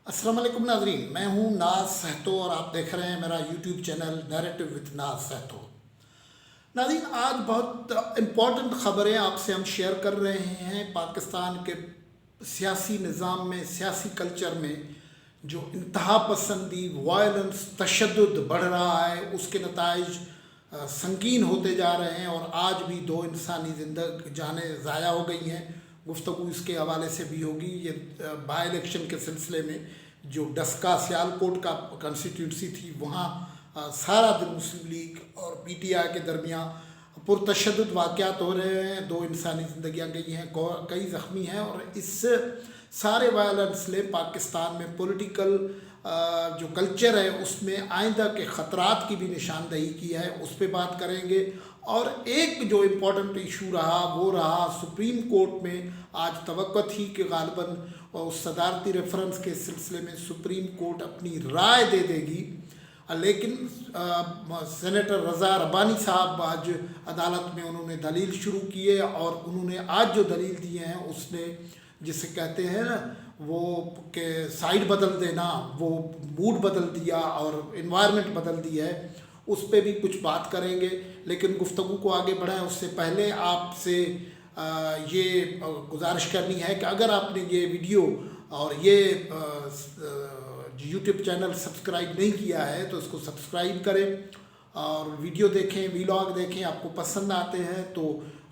अस्सलाम वालेकुम नाजरीन, मैं हूं नाज सहतो और आप देख रहे हैं मेरा यूट्यूब चैनल नैरेटिव विद नाज सहतो। नाजरीन, आज बहुत इम्पॉर्टेंट ख़बरें आपसे हम शेयर कर रहे हैं। पाकिस्तान के सियासी निज़ाम में, सियासी कल्चर में जो इंतहा पसंदी, वायलेंस, तशद्दुद बढ़ रहा है, उसके नताइज संगीन होते जा रहे हैं और आज भी दो इंसानी जानें ज़ाया हो गई हैं। गुफ्तगू इसके हवाले से भी होगी। ये बाई इलेक्शन के सिलसिले में जो डस्का सियालकोट का कंस्टिट्यूंसी थी, वहाँ सारा दिन मुस्लिम लीग और पीटीआई के दरमियान पुरतशद्दुद वाक़यात हो रहे हैं। दो इंसानी ज़िंदगियाँ गई हैं, कई ज़ख्मी हैं और इस सारे वायलेंस ने पाकिस्तान में पॉलिटिकल जो कल्चर है उसमें आइंदा के ख़तरात की भी निशानदही की है, उस पर बात करेंगे। और एक जो इम्पोर्टेंट इशू रहा वो रहा सुप्रीम कोर्ट में आज तवक्को थी कि गालिबन उस सदारती रेफरेंस के सिलसिले में सुप्रीम कोर्ट अपनी राय दे देगी, लेकिन सेनेटर रज़ा रब्बानी साहब आज अदालत में उन्होंने दलील शुरू की है और उन्होंने आज जो दलील दिए हैं उसने, जिसे कहते हैं ना वो के साइड बदल देना, वो मूड बदल दिया और इन्वायरमेंट बदल दी है, उस पर भी कुछ बात करेंगे। लेकिन गुफ्तगू को आगे बढ़ाएं उससे पहले आपसे ये गुजारिश करनी है कि अगर आपने ये वीडियो और ये यूट्यूब चैनल सब्सक्राइब नहीं किया है तो इसको सब्सक्राइब करें और वीडियो देखें, वीलॉग देखें। आपको पसंद आते हैं तो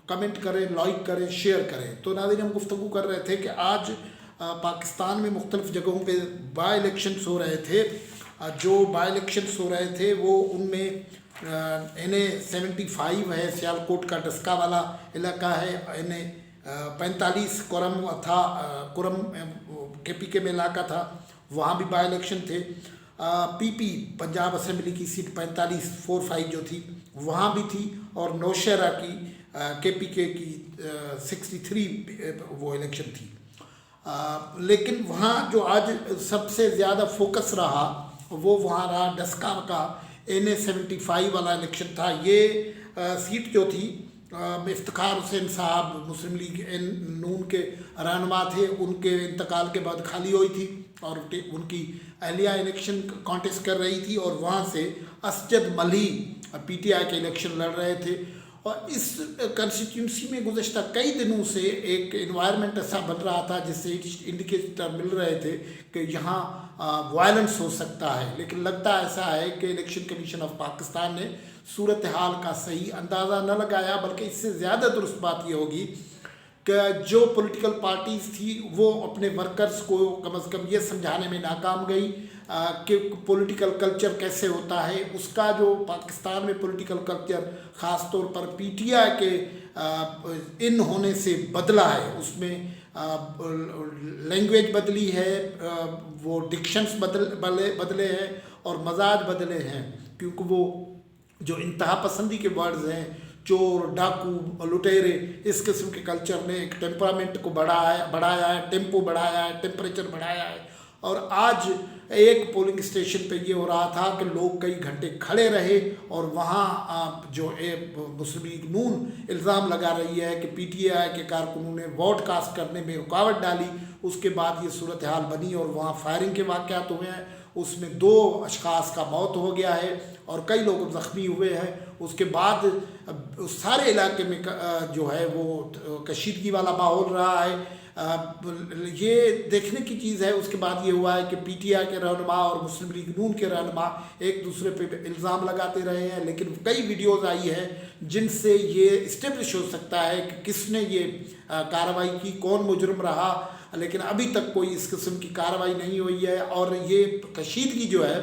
कमेंट करें, लाइक करें, शेयर करें। तो नाज़रीन, हम गुफ्तगू कर रहे थे कि आज पाकिस्तान में मुख्तलिफ़ जगहों पे बाई इलेक्शंस हो रहे थे। जो बाई इलेक्शंस हो रहे थे वो उनमें NA-75 है, सियालकोट का डस्का वाला इलाका है। NA-45 कुरम था, कुरम KPK में इलाका था, वहाँ भी बाई इलेक्शन थे। PP पंजाब असम्बली की सीट 45 जो थी वहाँ भी थी और नौशहरा की KPK की 63 वो इलेक्शन थी। लेकिन वहाँ जो आज सबसे ज़्यादा फोकस रहा वो वहाँ रहा डस्का का NA-75 वाला इलेक्शन था। ये सीट जो थी इफ्तिखार हुसैन साहब मुस्लिम लीग नून के रहनुमा थे, उनके इंतकाल के बाद खाली हुई थी और उनकी अहलिया इलेक्शन कॉन्टेस्ट कर रही थी और वहाँ से असजद मली PTI के इलेक्शन लड़ रहे थे। और इस कंस्टिट्यूंसी में गुज़श्ता कई दिनों से एक इन्वायरमेंट ऐसा बन रहा था जिससे इंडिकेटर मिल रहे थे कि यहाँ वायलेंस हो सकता है। लेकिन लगता ऐसा है कि इलेक्शन कमीशन ऑफ पाकिस्तान ने सूरत हाल का सही अंदाज़ा न लगाया, बल्कि इससे ज़्यादा दुरुस्त बात ये होगी कि जो पॉलिटिकल पार्टीज़ थी वो अपने वर्कर्स को कम अज़ कम ये समझाने में नाकाम गई कि पॉलिटिकल कल्चर कैसे होता है। उसका जो पाकिस्तान में पॉलिटिकल कल्चर ख़ास तौर पर PTI के इन होने से बदला है। उसमें लैंग्वेज बदली है, वो डिक्शंस बदले हैं और मजाज बदले हैं, क्योंकि वो जो इंतहा पसंदी के वर्ड्स हैं, चोर, डाकू, लुटेरे, इस किस्म के कल्चर ने एक टेम्परामेंट को बढ़ाया है, टेम्पो बढ़ाया है, टेम्परेचर बढ़ाया है। और आज एक पोलिंग स्टेशन पे ये हो रहा था कि लोग कई घंटे खड़े रहे और वहाँ जो मुस्लिम लीग नून इल्ज़ाम लगा रही है कि PTI के कारकुनों ने वोट कास्ट करने में रुकावट डाली। उसके बाद ये सूरत हाल बनी और वहाँ फायरिंग के वाक़यात हुए हैं, उसमें 2 अशख़ास का मौत हो गया है और कई लोग ज़ख्मी हुए हैं। उसके बाद उस सारे इलाके में जो है वो कशीदगी वाला माहौल रहा है। ये देखने की चीज़ है। उसके बाद ये हुआ है कि PTI के रहनुमा और मुस्लिम लीग नून के रहनुमा एक दूसरे पे इल्ज़ाम लगाते रहे हैं, लेकिन कई वीडियोज़ आई है जिनसे ये इस्टेब्लिश हो सकता है कि किसने ये कार्रवाई की, कौन मुजरिम रहा। लेकिन अभी तक कोई इस किस्म की कार्रवाई नहीं हुई है और ये कशीदगी जो है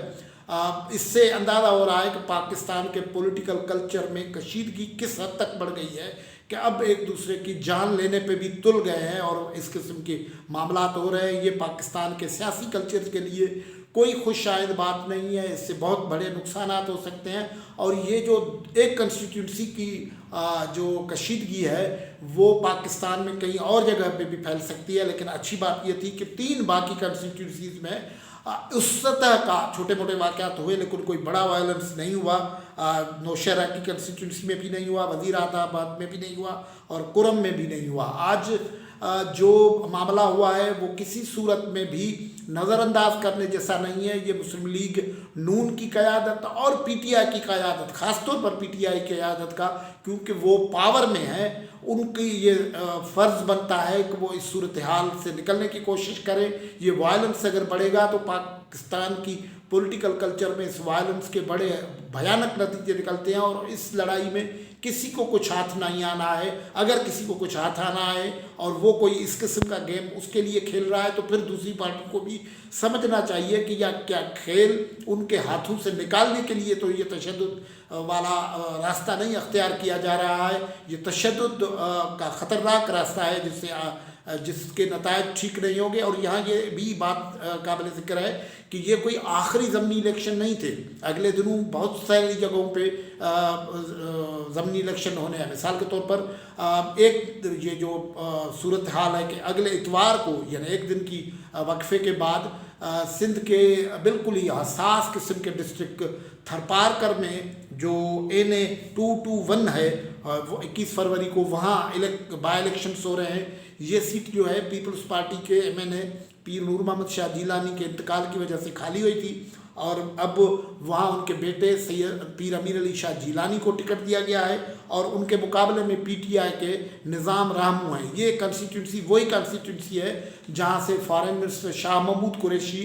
इससे अंदाज़ा हो रहा है कि पाकिस्तान के पॉलिटिकल कल्चर में कशीदगी किस हद तक बढ़ गई है कि अब एक दूसरे की जान लेने पे भी तुल गए हैं और इस किस्म के मामलात हो रहे हैं। ये पाकिस्तान के सियासी कल्चर के लिए कोई खुशशायद बात नहीं है, इससे बहुत बड़े नुकसानात हो सकते हैं। और ये जो एक कंस्टिट्यूंसी की जो कशीदगी है वो पाकिस्तान में कहीं और जगह पे भी फैल सकती है। लेकिन अच्छी बात ये थी कि 3 बाकी कंस्टिट्यूंसीज़ में उस सतह का छोटे मोटे वाक़यात हुए, लेकिन कोई बड़ा वायलेंस नहीं हुआ। नौशहरा की कंस्टिट्यूंसी में भी नहीं हुआ, वज़ीराबाद में भी नहीं हुआ और कुरम में भी नहीं हुआ। आज जो मामला हुआ है वो किसी सूरत में भी नज़रअंदाज करने जैसा नहीं है। ये मुस्लिम लीग नून की क़यादत और पीटीआई की क़यादत, ख़ासतौर पर पीटीआई की क़यादत का, क्योंकि वो पावर में है, उनकी ये फ़र्ज़ बनता है कि वो इस सूरत हाल से निकलने की कोशिश करें। ये वायलेंस अगर बढ़ेगा तो पाकिस्तान की पॉलिटिकल कल्चर में इस वायलेंस के बड़े भयानक नतीजे निकलते हैं और इस लड़ाई में किसी को कुछ हाथ नहीं आना है। अगर किसी को कुछ हाथ आना है और वो कोई इस किस्म का गेम उसके लिए खेल रहा है तो फिर दूसरी पार्टी को भी समझना चाहिए कि यह क्या खेल उनके हाथों से निकालने के लिए तो ये तशद्दुद वाला रास्ता नहीं अख्तियार किया जा रहा है। ये तशद्दुद का ख़तरनाक रास्ता है जिसके नतायज ठीक नहीं होंगे। और यहाँ ये भी बात काबिल ज़िक्र है कि ये कोई आखिरी ज़मनी इलेक्शन नहीं थे। अगले दिनों बहुत सारी जगहों पे ज़मनी इलेक्शन होने हैं। मिसाल के तौर पर एक ये जो सूरत हाल है कि अगले इतवार को यानी एक दिन की वक्फे के बाद सिंध के बिल्कुल ही हसास किस्म के डिस्ट्रिक्ट थरपारकर में जो NA 221 है वो 21 फरवरी को वहाँ बाई इलेक्शंस हो रहे हैं। ये सीट जो है पीपल्स पार्टी के MNA पीर नूर मोहम्मद शाह जीलानी के इंतकाल की वजह से खाली हुई थी और अब वहाँ उनके बेटे सैयद पीर अमीर अली शाह जीलानी को टिकट दिया गया है और उनके मुकाबले में PTI के निज़ाम रामू हैं। ये कंस्टिट्यूंसी वही कंस्टिट्यूंसी है जहाँ से फॉरेन मिनिस्टर शाह महमूद कुरैशी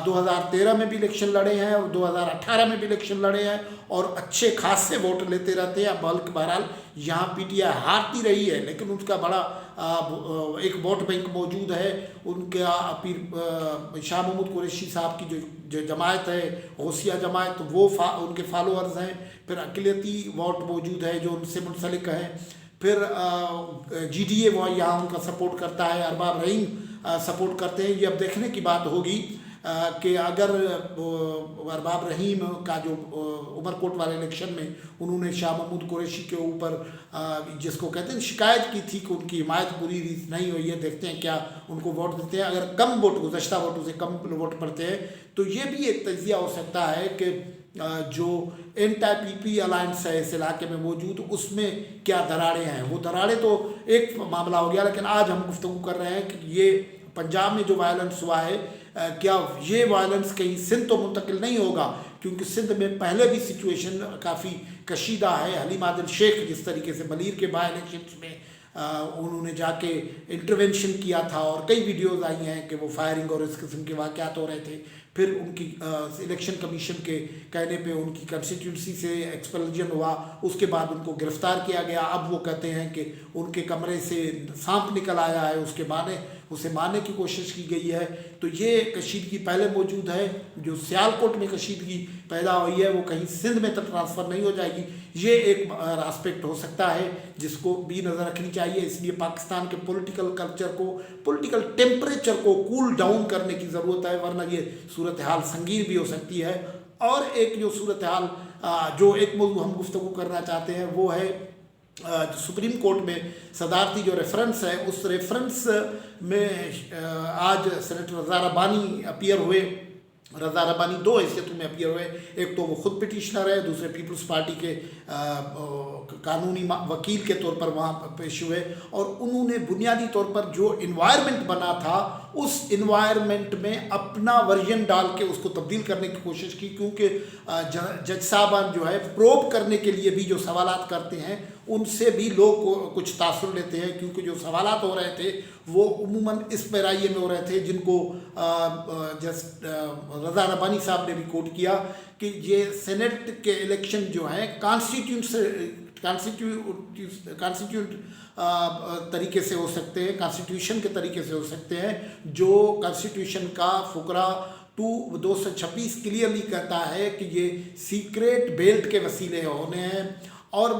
2013 में भी इलेक्शन लड़े हैं और 2018 में भी इलेक्शन लड़े हैं और अच्छे खासे वोट लेते रहते हैं। बल्कि बहरहाल यहाँ PTI हारती रही है लेकिन उसका बड़ा एक वोट बैंक मौजूद है। उनका पीर शाह महमूद कुरैशी साहब की जो जमायत है गौसिया जमायत वो उनके फॉलोअर्स हैं। फिर अक़लियती वोट मौजूद है जो उनसे मुंसलिक है। फिर GDA वो यहाँ उनका सपोर्ट करता है, अरबाब रहीम सपोर्ट करते हैं। ये अब देखने की बात होगी कि अगर अरबाब रहीम का जो उमरकोट वाले इलेक्शन में उन्होंने शाह महमूद कुरैशी के ऊपर जिसको कहते हैं शिकायत की थी कि उनकी हिमायत पूरी नहीं हुई है, देखते हैं क्या उनको वोट देते हैं। अगर कम वोट गुज़श्ता वोटों से कम वोट पड़ते हैं तो ये भी एक तजिया हो सकता है कि जो NTIPP अलायंस है इस इलाके में मौजूद उसमें क्या दरारें हैं। वो दरारें तो एक मामला हो गया, लेकिन आज हम गुफ्तगू कर रहे हैं कि ये पंजाब में जो वायलेंस हुआ है क्या ये वायलेंस कहीं सिंध तो मुंतकिल नहीं होगा, क्योंकि सिंध में पहले भी सिचुएशन काफ़ी कशीदा है। हलीम आदिल शेख जिस तरीके से बलीर के बाई इलेक्शन में उन्होंने जाके इंटरवेंशन किया था और कई वीडियोस आई हैं कि वो फायरिंग और इस किस्म के वाक़यात हो रहे थे। फिर उनकी इलेक्शन कमीशन के कहने पे उनकी कंस्टिट्यूंसी से एक्सपल्जन हुआ, उसके बाद उनको गिरफ़्तार किया गया। अब वो कहते हैं कि उनके कमरे से सांप निकल आया है, उसे मारने की कोशिश की गई है। तो ये कशीदगी पहले मौजूद है। जो सियालकोट में कशीदगी पैदा हुई है वो कहीं सिंध में तक ट्रांसफ़र नहीं हो जाएगी। ये एक एस्पेक्ट हो सकता है जिसको भी नज़र रखनी चाहिए। इसलिए पाकिस्तान के पॉलिटिकल कल्चर को, पॉलिटिकल टेम्परेचर को कूल डाउन करने की ज़रूरत है, वरना ये सूरत हाल संगीन भी हो सकती है। और एक जो सूरत हाल जो एक मौजू हम गुफ्तगू करना चाहते हैं वो है सुप्रीम कोर्ट में सदारती जो रेफरेंस है, उस रेफरेंस में आज सेनेटर रज़ा रब्बानी अपीयर हुए। रज़ा रब्बानी दो हैसियतों में अपीयर हुए, एक तो वो खुद पिटिशनर है, दूसरे पीपल्स पार्टी के कानूनी वकील के तौर पर वहाँ पेश हुए। और उन्होंने बुनियादी तौर पर जो इन्वायरमेंट बना था उस इन्वायरमेंट में अपना वर्जन डाल के उसको तब्दील करने की कोशिश की, क्योंकि जज साहबान जो है प्रोब करने के लिए भी जो सवालात करते हैं उनसे भी लोग कुछ तासुर लेते हैं, क्योंकि जो सवालात हो रहे थे वो उमूमन इस पैराइए में हो रहे थे जिनको रज़ा रब्बानी साहब ने भी कोट किया कि ये सेनेट के इलेक्शन जो हैं कॉन्स्टिट्यूट तरीके से हो सकते हैं, कॉन्स्टिट्यूशन के तरीके से हो सकते हैं, जो कॉन्स्टिट्यूशन का फुकरा 226 क्लियरली कहता है कि ये सीक्रेट बेल्ट के वसीले होने हैं। और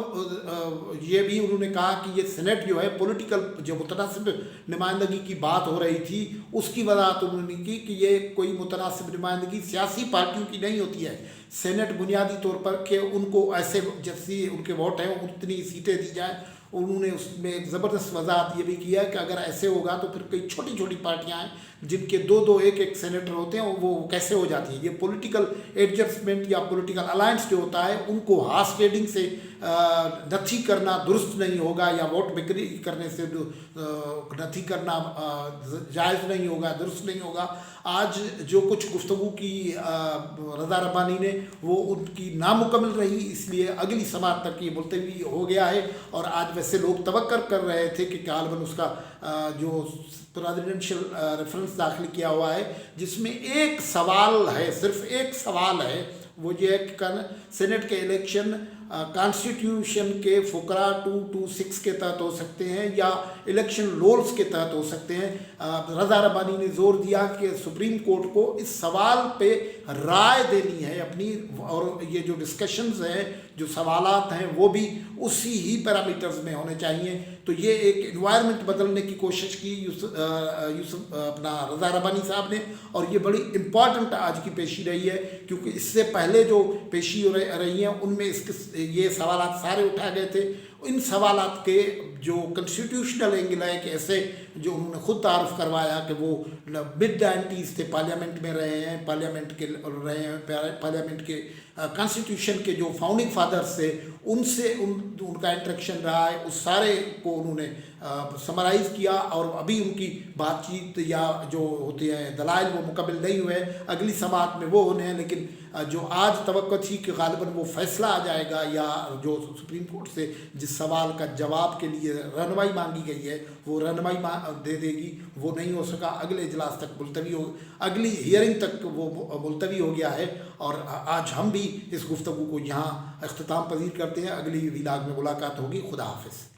ये भी उन्होंने कहा कि ये सेनेट जो है पॉलिटिकल जो मुतनासिब नुमाइंदगी की बात हो रही थी उसकी वजाहत उन्होंने की कि ये कोई मुतनासिब नुमाइंदगी सियासी पार्टियों की नहीं होती है। सेनेट बुनियादी तौर पर कि उनको ऐसे जैसी उनके वोट हैं उतनी सीटें दी जाएँ। उन्होंने उसमें एक ज़बरदस्त वजाहत ये भी किया कि अगर ऐसे होगा तो फिर कई छोटी छोटी पार्टियाँ हैं जिनके दो दो एक एक सेनेटर होते हैं वो कैसे हो जाती है। ये पॉलिटिकल एडजस्टमेंट या पॉलिटिकल अलायंस जो होता है उनको हार्स ट्रेडिंग से नथी करना दुरुस्त नहीं होगा, या वोट बिक्री करने से नथी करना जायज़ नहीं होगा, दुरुस्त नहीं होगा। आज जो कुछ गुफ्तगू की रज़ा रब्बानी ने वो उनकी नामुकम्मल रही, इसलिए अगली समात तक ये मुलतवी हो गया है। और आज वैसे लोग तवक्कर कर रहे थे कि गालिबन उसका जो प्रेसिडेंशियल रेफरेंस दाखिल किया हुआ है जिसमें एक सवाल है, सिर्फ एक सवाल है, वो ये है कि सेनेट के इलेक्शन कॉन्स्टिट्यूशन के फुकरा 226 के तहत हो सकते हैं या इलेक्शन रूल्स के तहत हो सकते हैं। रज़ा रब्बानी ने जोर दिया कि सुप्रीम कोर्ट को इस सवाल पे राय देनी है अपनी, और ये जो डिस्कशंस हैं, जो सवालात हैं, वो भी उसी ही पैरामीटर्स में होने चाहिए। तो ये एक इन्वायरमेंट बदलने की कोशिश की यूसुफ अपना रज़ा रब्बानी साहब ने, और ये बड़ी इम्पॉर्टेंट आज की पेशी रही है, क्योंकि इससे पहले जो पेशी रही हैं उनमें ये सवालात सारे उठाए गए थे। इन सवालात के जो कॉन्स्टिट्यूशनल एंगल है कि ऐसे जो उन्होंने खुद तारुफ करवाया कि वो मिड 90s थे, पार्लियामेंट में रहे हैं, पार्लियामेंट के रहे हैं, पार्लियामेंट के कॉन्स्टिट्यूशन के जो फाउंडिंग फादर्स थे उनसे उनका इंटरेक्शन रहा है, उस सारे को उन्होंने समराइज़ किया। और अभी उनकी बातचीत या जो होती है दलाइल वो मुकम्मल नहीं हुए, अगली समात में वो होने हैं। लेकिन जो आज तवक्को थी कि गालिबन वो फैसला आ जाएगा, या जो सुप्रीम कोर्ट से जिस सवाल का जवाब के लिए रहनुमाई मांगी गई है वो रहनुमाई दे देगी, वो नहीं हो सका। अगले इजलास तक मुलतवी हो, अगली हियरिंग तक वो मुलतवी हो गया है। और आज हम भी इस गुफ्तगू को यहाँ अख्तिताम पजीर करते हैं। अगली व्लॉग में मुलाकात होगी। खुदा हाफिज़।